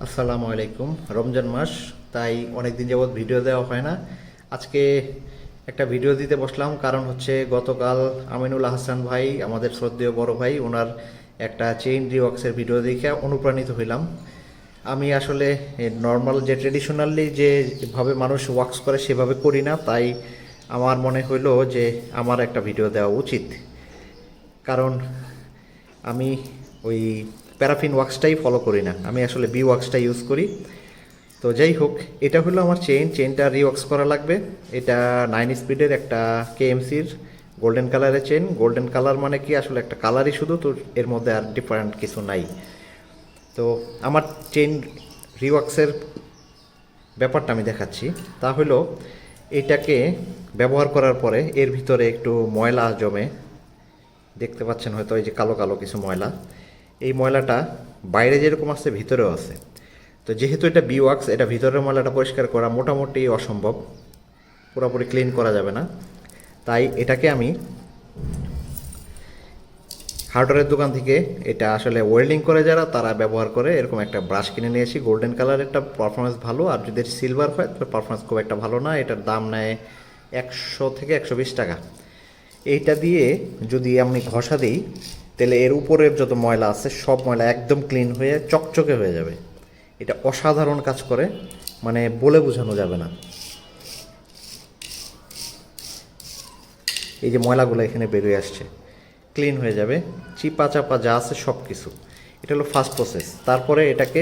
আসসালামু আলাইকুম। রমজান মাস, তাই অনেক দিন যাবৎ ভিডিও দেওয়া হয় না। আজকে একটা ভিডিও দিতে বসলাম, কারণ হচ্ছে গতকাল আমিনুল হাসান ভাই, আমাদের শ্রদ্ধেয় বড় ভাই, ওনার একটা চেইন রিওয়াক্সের ভিডিও দেখে অনুপ্রাণিত হইলাম। আমি আসলে নর্মাল যে ট্রেডিশনালি যেভাবে মানুষ ওয়াক্স করে সেভাবে করি না, তাই আমার মনে হইলো যে আমার একটা ভিডিও দেওয়া উচিত। কারণ আমি ওই প্যারাফিন ওয়াক্সটাই ফলো করি না, আমি আসলে বি ওয়াক্সটা ইউজ করি। তো যাই হোক, এটা হলো আমার চেইনটা রিওয়াক্স করা লাগবে। এটা 9 স্পিডের একটা কেএমসির গোল্ডেন কালারের চেইন। গোল্ডেন কালার মানে কি, আসলে একটা কালারই শুধু, তো এর মধ্যে আর ডিফারেন্ট কিছু নাই। তো আমার চেইন রিওয়াক্সের ব্যাপারটা আমি দেখাচ্ছি। তা হলো, এটাকে ব্যবহার করার পরে এর ভিতরে একটু ময়লা জমে, দেখতে পাচ্ছেন হয়তো, এই যে কালো কালো কিছু ময়লা। এই ময়লাটা বাইরে যেরকম আছে ভিতরেও আছে। তো যেহেতু এটা বি ওয়াক্স, এটা ভিতরের ময়লাটা পরিষ্কার করা মোটামুটি অসম্ভব, পুরোপুরি ক্লিন করা যাবে না। তাই এটাকে আমি হার্ডওয়্যারের দোকান থেকে, এটা আসলে ওয়েল্ডিং করে যারা তারা ব্যবহার করে, এরকম একটা ব্রাশ কিনে নিয়েছি। গোল্ডেন কালারেরটা পারফরমেন্স ভালো, আর যদি সিলভার হয় তবে পারফরমেন্স খুব একটা ভালো না। এটার দাম নেয় 100 থেকে 120 টাকা। এইটা দিয়ে যদি আমি ঘষা দিই, তাহলে এর উপরের যত ময়লা আছে সব ময়লা একদম ক্লিন হয়ে চকচকে হয়ে যাবে। এটা অসাধারণ কাজ করে, মানে বলে বোঝানো যাবে না। এই যে ময়লাগুলো এখানে বেরিয়ে আসছে, ক্লিন হয়ে যাবে, চিপা চাপা যা আছে সব কিছু। এটা হলো ফার্স্ট প্রসেস। তারপরে এটাকে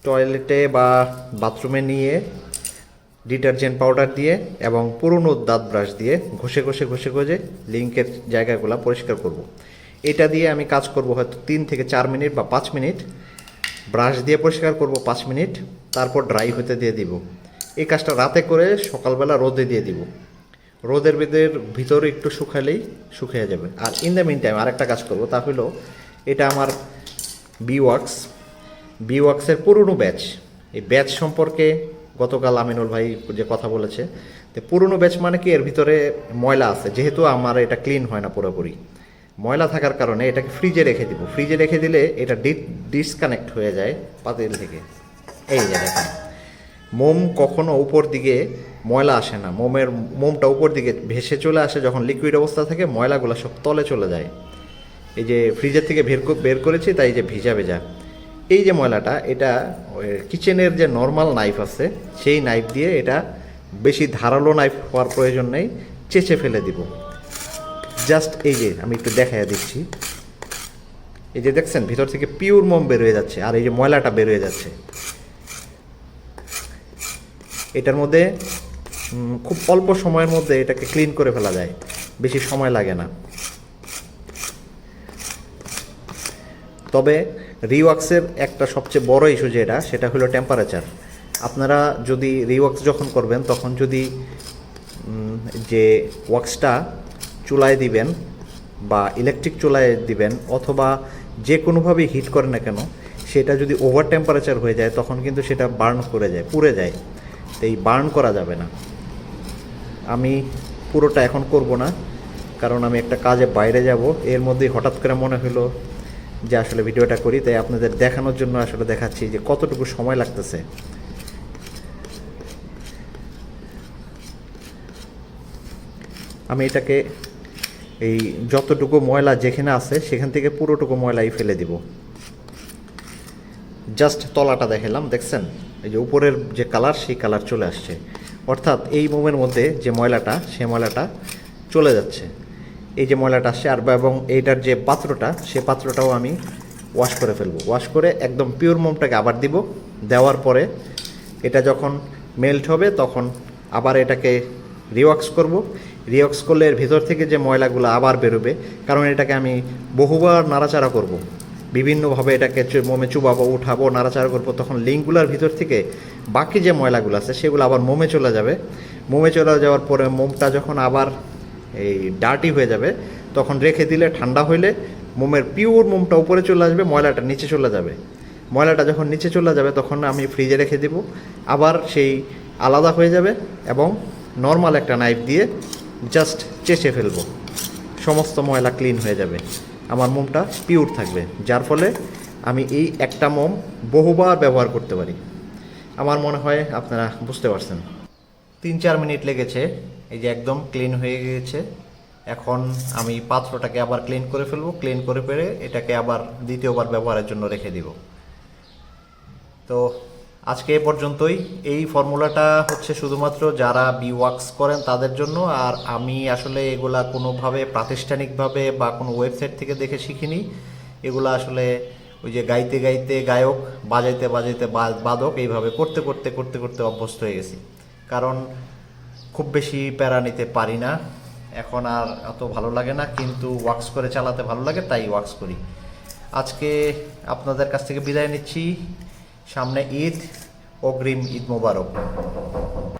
টয়লেটে বা বাথরুমে নিয়ে ডিটারজেন্ট পাউডার দিয়ে এবং পুরনো দাঁত ব্রাশ দিয়ে ঘষে ঘষে ঘষে ঘষে লিঙ্কের জায়গাগুলো পরিষ্কার করব। এটা দিয়ে আমি কাজ করব হয়তো 3 থেকে 4 মিনিট বা 5 মিনিট। ব্রাশ দিয়ে পরিষ্কার করব 5 মিনিট, তারপর ড্রাই হতে দিয়ে দিব। এই কাজটা রাতে করে সকালবেলা রোদে দিয়ে দিব। রোদের ভিতরে একটু শুকালেই শুকিয়ে যাবে। আর ইন দ্য মিন টাইম আরেকটা কাজ করব, তা হলো এটা আমার বি ওয়াক্স। বি ওয়াক্সের পুরনো ব্যাচ, এই ব্যাচ সম্পর্কে গতকাল আমিনুল ভাই যে কথা বলেছে, তো পুরনো ব্যাচ মানে কি, এর ভিতরে ময়লা আছে। যেহেতু আমার এটা ক্লিন হয় না পুরোপুরি, ময়লা থাকার কারণে এটাকে ফ্রিজে রেখে দিব। ফ্রিজে রেখে দিলে এটা ডিসকানেক্ট হয়ে যায় পাতিল থেকে। এই যে দেখেন, মোম কখনো উপর দিকে ময়লা আসে না, মোমটা উপর দিকে ভেসে চলে আসে যখন লিকুইড অবস্থা থাকে, ময়লাগুলো সব তলে চলে যায়। এই যে ফ্রিজের থেকে বের করেছি, তাই যে ভিজা ভেজা এই যে ময়লাটা, এটা কিচেনের যে নর্মাল নাইফ আছে সেই নাইফ দিয়ে, এটা বেশি ধারালো নাইফ হওয়ার প্রয়োজন নেই, চেঁচে ফেলে দিব। জাস্ট এই যে আমি একটু দেখাইয়া দিচ্ছি, এই যে দেখছেন ভিতর থেকে পিওর মোম বের হয়ে যাচ্ছে, আর এই যে ময়লাটা বের হয়ে যাচ্ছে। এটার মধ্যে খুব অল্প সময়ের মধ্যে এটাকে ক্লিন করে ফেলা যায়, বেশি সময় লাগে না। তবে রিওয়াক্সের একটা সবচেয়ে বড় ইস্যু সেটা হলো টেম্পারেচার। আপনারা যদি রিওয়াক্স যখন করবেন, তখন যদি যে ওয়াক্সটা চুলায় দিবেন বা ইলেকট্রিক চুলায় দিবেন, অথবা যে কোনোভাবেই হিট করেন না কেন, সেটা যদি ওভার টেম্পারেচার হয়ে যায়, তখন কিন্তু সেটা বার্ন করে যায়, পুড়ে যায়। তো এই বার্ন করা যাবে না। আমি পুরোটা এখন করব না, কারণ আমি একটা কাজে বাইরে যাব। এর মধ্যেই হঠাৎ করে মনে হলো যে আসলে ভিডিওটা করি, তাই আপনাদের দেখানোর জন্য আসলে দেখাচ্ছি যে কতটুকু সময় লাগতেছে। আমি এটাকে এই যতটুকু ময়লা যেখানে আছে সেখান থেকে পুরোটুকু ময়লাই ফেলে দিব। জাস্ট তলাটা দেখালাম, দেখছেন এই যে উপরের যে কালার, সেই কালার চলে আসছে। অর্থাৎ এই মোমের মধ্যে যে ময়লাটা, সে ময়লাটা চলে যাচ্ছে। এই যে ময়লাটা আসছে, আর এবং এইটার যে পাত্রটা, সে পাত্রটাও আমি ওয়াশ করে ফেলবো। ওয়াশ করে একদম পিওর মোমটাকে আবার দিব। দেওয়ার পরে এটা যখন মেল্ট হবে, তখন আবার এটাকে রিওয়াক্স করব। রিওয়াক্স করলে এর ভিতর থেকে যে ময়লাগুলো আবার বেরোবে, কারণ এটাকে আমি বহুবার নাড়াচাড়া করব, বিভিন্নভাবে এটাকে মোমে চুবাবো, উঠাবো, নাড়াচাড়া করবো। তখন লিঙ্কগুলোর ভিতর থেকে বাকি যে ময়লাগুলো আছে সেগুলো আবার মোমে চলে যাবে। মোমে চলে যাওয়ার পরে মোমটা যখন আবার এই ডার্টি হয়ে যাবে, তখন রেখে দিলে ঠান্ডা হইলে মোমের পিওর মোমটা উপরে চলে আসবে, ময়লাটা নিচে চলে যাবে। ময়লাটা যখন নিচে চলে যাবে, তখন আমি ফ্রিজে রেখে দেব, আবার সেই আলাদা হয়ে যাবে, এবং নর্মাল একটা নাইফ দিয়ে জাস্ট চেঁচে ফেলবো, সমস্ত ময়লা ক্লিন হয়ে যাবে। আমার মোমটা পিওর থাকবে, যার ফলে আমি এই একটা মোম বহুবার ব্যবহার করতে পারি। আমার মনে হয় আপনারা বুঝতে পারছেন। 3-4 মিনিট লেগেছে, এই যে একদম ক্লিন হয়ে গিয়েছে। এখন আমি পাত্রটাকে আবার ক্লিন করে ফেলবো, ক্লিন করে পেরে এটাকে আবার দ্বিতীয়বার ব্যবহারের জন্য রেখে দিব। তো আজকে এ পর্যন্তই। এই ফর্মুলাটা হচ্ছে শুধুমাত্র যারা বি ওয়াক্স করেন তাদের জন্য। আর আমি আসলে এগুলা কোনোভাবে প্রাতিষ্ঠানিকভাবে বা কোনো ওয়েবসাইট থেকে দেখে শিখিনি। এগুলো আসলে ওই যে গাইতে গাইতে গায়ক, বাজাইতে বাজাইতে বাদক, এইভাবে করতে করতে করতে করতে অভ্যস্ত হয়ে গেছি। কারণ খুব বেশি প্যারা নিতে পারি না এখন, আর অত ভালো লাগে না, কিন্তু ওয়াক্স করে চালাতে ভালো লাগে, তাই ওয়াক্স করি। আজকে আপনাদের কাছ থেকে বিদায় নিচ্ছি। সামনে ঈদ, অগ্রিম ঈদ মোবারক।